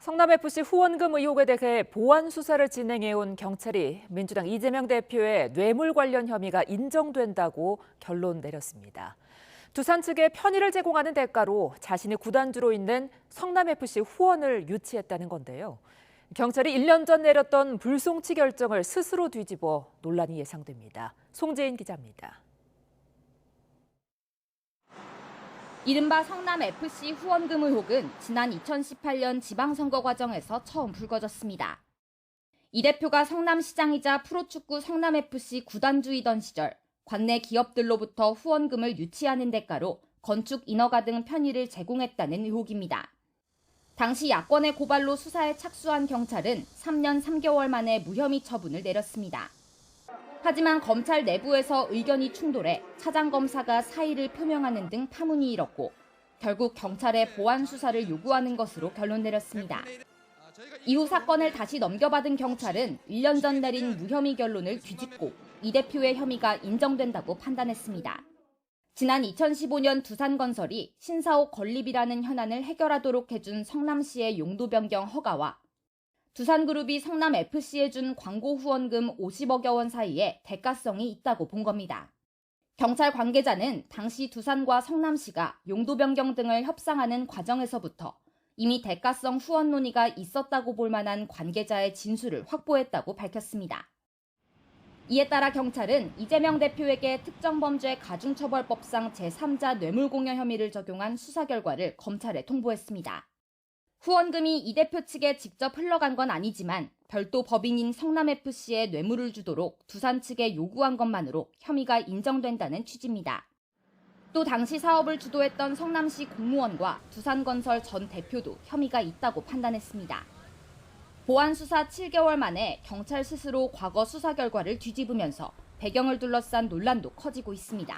성남FC 후원금 의혹에 대해 보완 수사를 진행해온 경찰이 민주당 이재명 대표의 뇌물 관련 혐의가 인정된다고 결론 내렸습니다. 두산 측에 편의를 제공하는 대가로 자신이 구단주로 있는 성남FC 후원을 유치했다는 건데요. 경찰이 1년 전 내렸던 불송치 결정을 스스로 뒤집어 논란이 예상됩니다. 송재인 기자입니다. 이른바 성남FC 후원금 의혹은 지난 2018년 지방선거 과정에서 처음 불거졌습니다. 이 대표가 성남시장이자 프로축구 성남FC 구단주이던 시절 관내 기업들로부터 후원금을 유치하는 대가로 건축 인허가 등 편의를 제공했다는 의혹입니다. 당시 야권의 고발로 수사에 착수한 경찰은 3년 3개월 만에 무혐의 처분을 내렸습니다. 하지만 검찰 내부에서 의견이 충돌해 차장검사가 사의를 표명하는 등 파문이 일었고 결국 경찰에 보완 수사를 요구하는 것으로 결론 내렸습니다. 이후 사건을 다시 넘겨받은 경찰은 1년 전 내린 무혐의 결론을 뒤집고 이 대표의 혐의가 인정된다고 판단했습니다. 지난 2015년 두산건설이 신사옥 건립이라는 현안을 해결하도록 해준 성남시의 용도 변경 허가와 두산그룹이 성남FC에 준 광고 후원금 50억여 원 사이에 대가성이 있다고 본 겁니다. 경찰 관계자는 당시 두산과 성남시가 용도 변경 등을 협상하는 과정에서부터 이미 대가성 후원 논의가 있었다고 볼 만한 관계자의 진술을 확보했다고 밝혔습니다. 이에 따라 경찰은 이재명 대표에게 특정범죄 가중처벌법상 제3자 뇌물공여 혐의를 적용한 수사 결과를 검찰에 통보했습니다. 후원금이 이 대표 측에 직접 흘러간 건 아니지만 별도 법인인 성남FC에 뇌물을 주도록 두산 측에 요구한 것만으로 혐의가 인정된다는 취지입니다. 또 당시 사업을 주도했던 성남시 공무원과 두산건설 전 대표도 혐의가 있다고 판단했습니다. 보완 수사 7개월 만에 경찰 스스로 과거 수사 결과를 뒤집으면서 배경을 둘러싼 논란도 커지고 있습니다.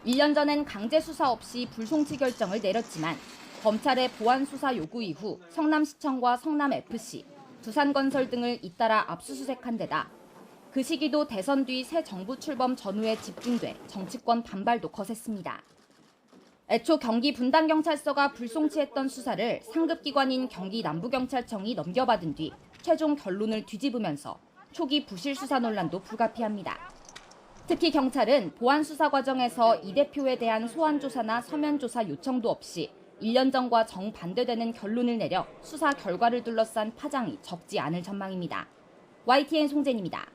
1년 전엔 강제 수사 없이 불송치 결정을 내렸지만 검찰의 보완 수사 요구 이후 성남시청과 성남FC, 두산건설 등을 잇따라 압수수색한 데다 그 시기도 대선 뒤 새 정부 출범 전후에 집중돼 정치권 반발도 거셌습니다. 애초 경기 분당경찰서가 불송치했던 수사를 상급기관인 경기 남부경찰청이 넘겨받은 뒤 최종 결론을 뒤집으면서 초기 부실 수사 논란도 불가피합니다. 특히 경찰은 보완 수사 과정에서 이 대표에 대한 소환 조사나 서면 조사 요청도 없이 1년 전과 정반대되는 결론을 내려 수사 결과를 둘러싼 파장이 적지 않을 전망입니다. YTN 송재인입니다.